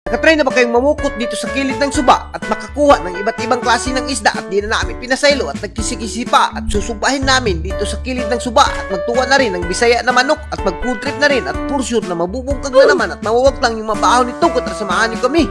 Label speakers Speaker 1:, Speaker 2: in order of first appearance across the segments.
Speaker 1: Nakatry na ba kayong mamukot dito sa kilid ng suba at makakuha ng iba't ibang klase ng isda at di na namin pinasaylo at nagkisikisi pa at susubahin namin dito sa kilid ng suba at magtuwa na rin ng bisaya na manok at mag-food trip na rin at for sure na mabubungkag na naman at mawawagtang yung mabaho nito kung samahan niyo kami.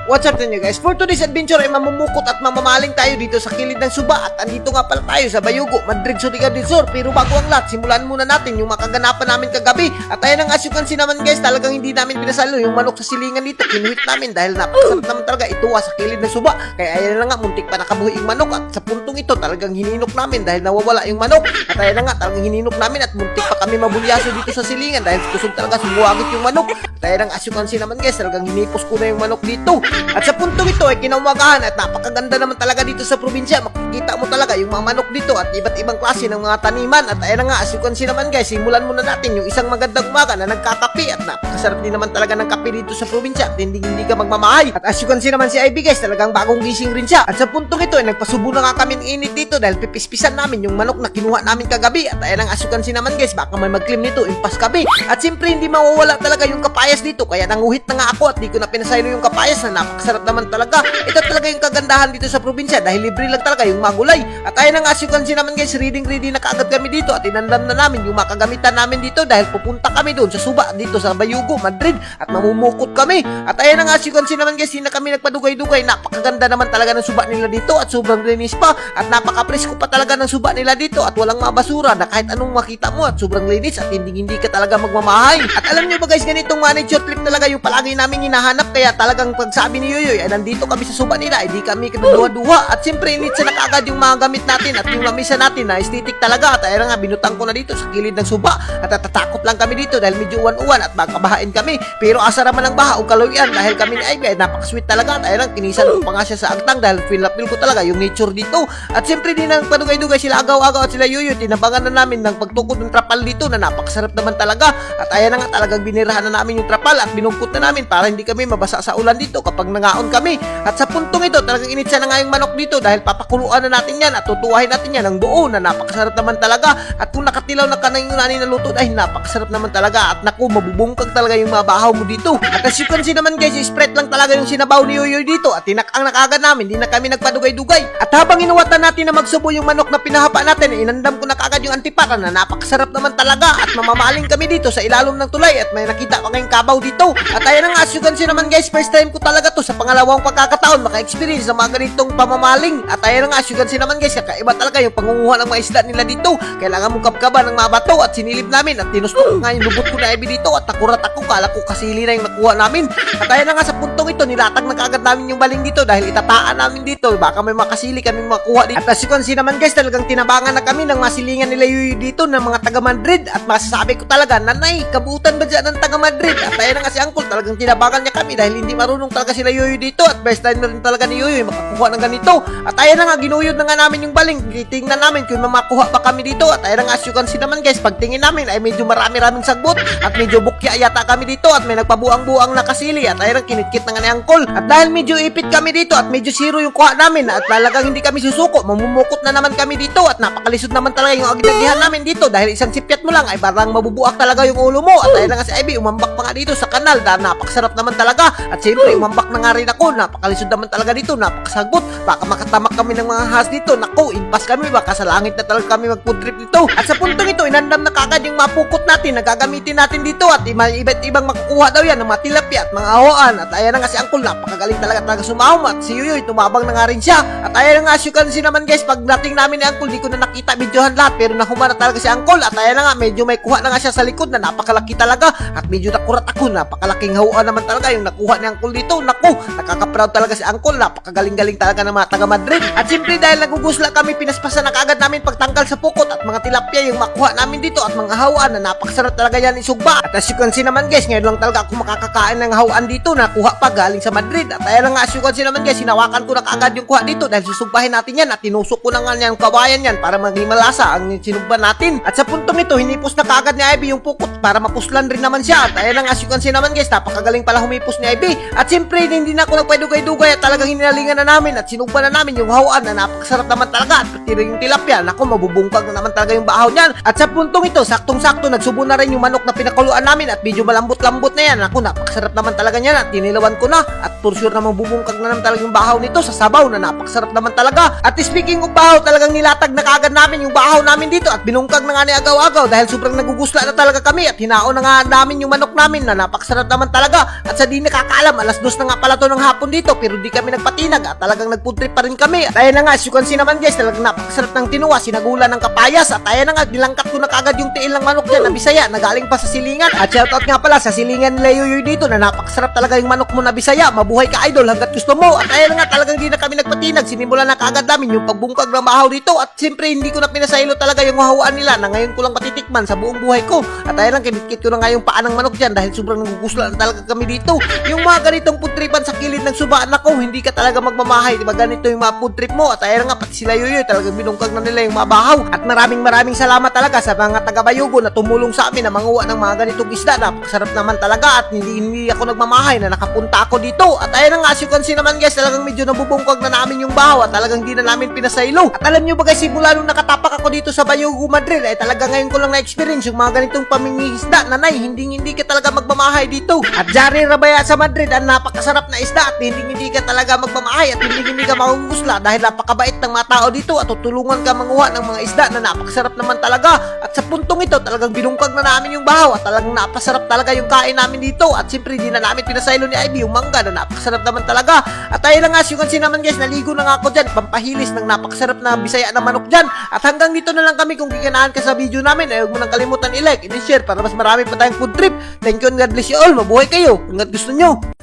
Speaker 1: What's up to nyo guys? For today's adventure ay mamumukot at mamamaling tayo dito sa kilid ng suba at andito nga pala tayo sa Bayugo, Madrid, Surigao del Sur. Pero bago ang lahat, simulan muna natin yung makaganapan namin kagabi. At ayan ang as you can see naman guys, talagang hindi namin pinasalo yung manok sa silingan dito. Kinuhit namin dahil napakasarap naman talaga ituwa sa kilid ng suba. Kaya ayan na nga, muntik pa nakabuhi yung manok at sa puntong ito talagang hininok namin dahil nawawala yung manok. At ayan na nga, talagang hininok namin at muntik pa kami mabulyaso dito sa silingan dahil kusog talaga sumuwagit yung manok. At ayan ang as you can see naman guys, talagang hinipos ko na yung manok dito. At sa puntong ito ay kinaumagahan at napakaganda naman talaga dito sa probinsya. Makikita mo talaga yung mga manok dito at iba't ibang klase ng mga taniman. At ayan na nga, as you can see naman guys, simulan muna natin yung isang magandang umaga na nagkakape at napakasarap din naman talaga ng kape dito sa probinsya at hindi ka magmamahay. At as you can see naman si Ivy guys, talagang bagong gising rin siya. At sa puntong ito ay nagpasubo na nga kami ng init dito dahil pipispisan namin yung manok na kinuha namin kagabi. At ayan ang as you can see naman guys, baka may mag-claim nito, impas kape. At siyempre hindi mawawala talaga yung kapayas dito, kaya nanguhit na nga ako at di ko na pinasaylo yung kapayas na napakasarap naman talaga. Ito talaga yung kagandahan dito sa probinsya dahil libre lang talaga yung magulay. At ayan nga, as you can see naman guys, ready na kaagad kami dito at inandam na namin yung makagamitan namin dito dahil pupunta kami doon sa suba dito sa Bayugo, Madrid at mamumukot kami. At ayan nga, as you can see naman guys, hindi na kami nagpadugay-dugay. Napakaganda naman talaga ng suba nila dito at sobrang linis pa at napaka-presko pa talaga ng suba nila dito at walang mga basura na kahit anong makita mo at sobrang linis at hindi ka talaga magmamahay. At alam nyo ba guys, ganitong manager trip talaga yung palagi namin hinahanap, kaya talagang pagsabi ni Yoyoy ay nandito kami sa suba nila, ay di kami kaduha-duha. At siyempre init sa nakagad yung mga gamit natin at yung lamisa natin na aesthetic talaga. At ayun nga, binutang ko na dito sa kilid ng suba at natatakot lang kami dito dahil medyo uwan-uwan at magkabahain kami. Pero asa naman ang baha o kaluyan dahil kami ni Ivy ay napaka-sweet talaga. At ayun nga, kinisan ko pa nga siya sa agtang dahil feel na feel ko talaga yung nature dito. At siyempre din ang padugay-dugay sila agaw-agaw at sila Yoyoy, tinabangan na namin ng pagtukod ng trapal dito na napakasarap naman talaga. At ayan nga, talagang binirahan na namin yung trapal at binungkot na namin para hindi kami mabasa sa ulan dito kapag nangaon kami. At sa puntong ito, talagang initsa na nga yung manok dito dahil papakuluan na natin yan at tutuwahin natin yan ng buo na napakasarap naman talaga. At kung nakatilaw na ka na yung nani na luto dahil napakasarap naman talaga at naku, mabubungkag talaga yung mabahaw mo dito. At as you can see naman guys, spread lang talaga yung sinabaw ni Yoyoy dito at tinakang nakagad namin, di na kami nagpadugay-dugay. At habang inuwatan natin na magsubo yung manok na pinahapa natin, inandam ko na kagad yung antipara na napakasarap naman talaga at mamamaling kami dito sa ilalim ng tulay at may nakita pa ngayong kabaw dito. At ayan nga, as you can see naman guys, first time ko talaga to sa pangalawang pagkakataon maka-experience sa mga ganitong pamamaling. At ayan nga, as you can see naman guys, kakaiba talaga yung pangunguha ng mga isda nila dito. Kailangan mong kapkaba ng mga bato at sinilip namin at tinusto ko nga yung lubot ko na Ivy dito at nakurat ako, kala ko kasili na yung nakuha namin. At ayan nga, sa puntong ito, nilatag na kaagad namin yung baling dito dahil itataan namin dito, baka may makasili kaming makuha dito. At as you can see naman guys, talagang tinabangan na kami ng masilingan nila Yoyoy dito ng mga taga Madrid at masasabi ko talaga, nanay, kabutan ba dyan ng taga Madrid? At ayan nga, si Uncle talagang tinabangan niya kami dahil hindi marunong talaga sila Yoyoy dito at first time na rin talaga ni Yoyoy makakuha ng ganito. At ayan na nga, ginuyod na nga namin yung baling, titingnan namin kung mamakuha pa kami dito. At ayan na nga, as you can see naman guys, pagtingin namin ay medyo marami-raming sagbot at medyo bukya yata kami dito at may nagpabuang-buang na kasili at ayan ang kinitkit na nga ni Uncle. At dahil medyo ipit kami dito at medyo zero yung kuha namin at talagang hindi kami susuko, mamumukot na naman kami dito at napakalisod naman talaga yung agdagihan namin dito dahil isang sipyat mo lang ay parang mabubuak talaga yung ulo mo. At ayan na nga si Ivy, umambak pa nga dito sa kanal dahil napakasarap naman talaga. At siyempre umambak na nga rin ako, napakalisod naman talaga dito, napakasagbot, baka makatamak kami ng mga has dito, naku, impas kami, baka sa langit na talaga kami mag-food trip dito. At sa puntong ito, inandam na kagad yung mapukot natin na gagamitin natin dito at iba't ibang makukuha daw yan ng mga tilapia at mga ahoan. At ayan na nga si Uncle, napakagaling talaga sumahom at si Yoyoy, tumabang na nga rin siya. At ayan na nga, as you can see naman guys, pag dating namin ni Uncle, di ko na nakita videohan lahat pero nahuma na talaga si Uncle. At ayan na nga, medyo may kuha na nga siya sa likod na napakalaki talaga at medyo nakurat ako, napakalaking hawan naman talaga yung nakuha ni Uncle dito. Naku, nakaka-proud talaga si Uncle, napakagaling-galing talaga ng mga taga Madrid. At siyempre dahil nagugusla kami, pinaspasan na kaagad namin pagtanggal sa pukot at mga tilapia yung makuha namin dito at mga hawaan na napakasarap talaga yan isugba. At as you can see naman guys, ngayon lang talaga ako makakakain ng hawaan dito na kuha pa galing sa Madrid. At ayan nga, as you can see naman guys, hinawakan ko na kaagad yung kuha dito dahil susugbahin natin yan at tinusok ko na nga yung kawayan yan para maging malasa ang sinugba natin. At sa puntong ito, hinipos na kaagad ni Ivy yung pukot para mapuslan rin naman siya. At ayan nga, as you can see naman guys, napakagaling pala humipos ni Ivy. At siyempre hindi na ako nagpaidugay-dugay at talagang hinalingan na namin at sinugba na namin yung hawaan na napakasarap naman talaga at pati rin yung tilapia. Naku, mabubungkag na naman talaga yung bahaw niyan. At sa puntong ito, saktong-sakto nagsubo na rin yung manok na pinakuluan namin at medyo malambot-lambot na yan. Naku, napakasarap naman talaga niyan at tinilawan ko na at for sure na mabubungkag na naman talaga yung bahaw nito sa sabaw na napakasarap naman talaga. At speaking of bahaw, talagang nilatag na kaagad namin yung bahaw namin dito at binungkag na nga ni agaw-agaw dahil sobrang nagugusla na talaga kami at hinaon na nga namin yung manok namin na napakasarap naman talaga. At sa di nakakaalam, alas 2 na nga pala to ng hapon dito pero di kami nagpatinag at talagang nagfood trip pa rin kami. At ayan na nga, as you can see naman guys, talagang napakasarap ng tinuwa, sinagulan ng kapayas at ayan na nga, nilangkat ko na kaagad yung tiil ng manok dyan na Bisaya na galing pa sa silingan. At shoutout nga pala sa silingan nila Yuyoy dito na napakasarap talaga yung manok mo na Bisaya. Mabuhay ka idol hanggat gusto mo. At ayan na nga, talagang di na kami nagpatinag, sinimulan na kaagad namin yung pagbungkag ng bahaw dito at siyempre hindi ko na pinasaylo talaga yung hawaan nila na ngayon ko lang patitikman sa buong buhay ko. At ayan lang, kinitkit ko na nga yung paa ng manok dyan dahil sobrang nagugusla na talaga kami dito. Yung mga ganitong food tripan sa kilid ng suba, nako, hindi ka talaga magmamahay, diba ganito yung mga food trip mo. At ayan nga, pati sila Yuyoy talagang binungkag na nila yung mga bahaw. At maraming salamat talaga sa mga taga-Bayugo na tumulong sa amin na manguha ng mga ganitong isda. Napakasarap naman talaga at hindi ako nagmamahay na nakapunta ako dito. At ayan nga, as you can see naman guys, talagang medyo nabubungkag na namin yung bahaw at talagang di na namin pinasaylo. At alam nyo ba guys, simula nung nakatapak ako dito sa Bayugo, Madrid, ay talaga ngayon ko lang na-experience yung mga ganitong pamingisda. Nanay, hindi ka talaga magmamahay dito. At Jari Rabaya sa Madrid, ang napakasarap na isda at hindi ka talaga magmamahay at hindi ka makugusla dahil napakabait ng mga tao dito at tutulungan ka manguha ng mga isda na napakasarap naman talaga. At sa puntong ito, talagang binungkag na namin yung bahaw at talagang napasarap talaga yung kain namin dito. At siyempre, di na namin pinasaylo ni Ivy yung mangga na napakasarap naman talaga. At ayun na nga, as you can see naman guys, naligo na nga ako dyan, pampahilis ng napakasarap na Bisaya na manok dyan. At hanggang dito na lang kami. Kung kikanahan ka sa video namin, ay huwag mo nang kalimutan i-like and i-share para mas marami pa tayong food trip. Thank you and God bless you all. Mabuhay kayo hanggat gusto nyo.